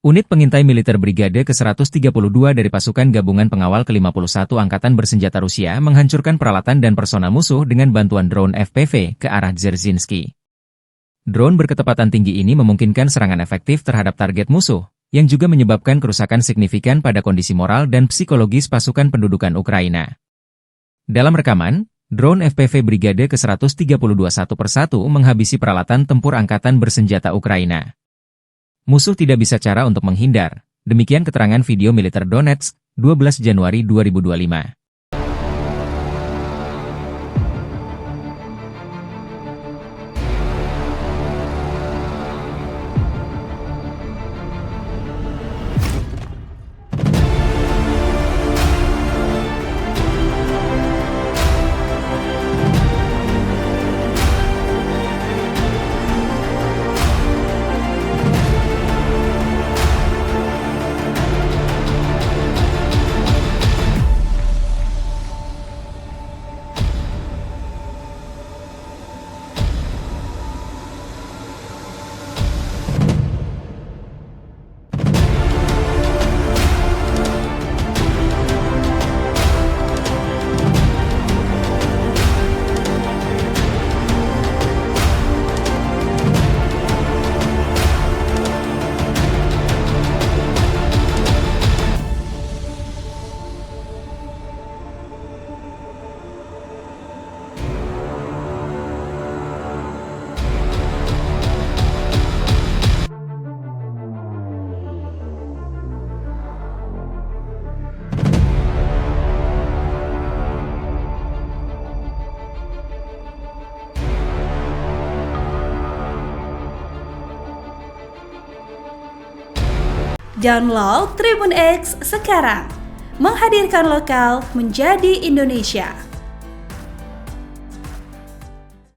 Unit pengintai militer Brigade ke-132 dari pasukan gabungan pengawal ke-51 Angkatan Bersenjata Rusia menghancurkan peralatan dan personal musuh dengan bantuan drone FPV ke arah Dzerzhinsky. Drone berkecepatan tinggi ini memungkinkan serangan efektif terhadap target musuh, yang juga menyebabkan kerusakan signifikan pada kondisi moral dan psikologis pasukan pendudukan Ukraina. Dalam rekaman, drone FPV Brigade ke-132 satu persatu menghabisi peralatan tempur Angkatan Bersenjata Ukraina. Musuh tidak bisa cara untuk menghindar. Demikian keterangan video militer Donetsk, 12 Januari 2025. Download Tribun X sekarang, menghadirkan lokal menjadi Indonesia.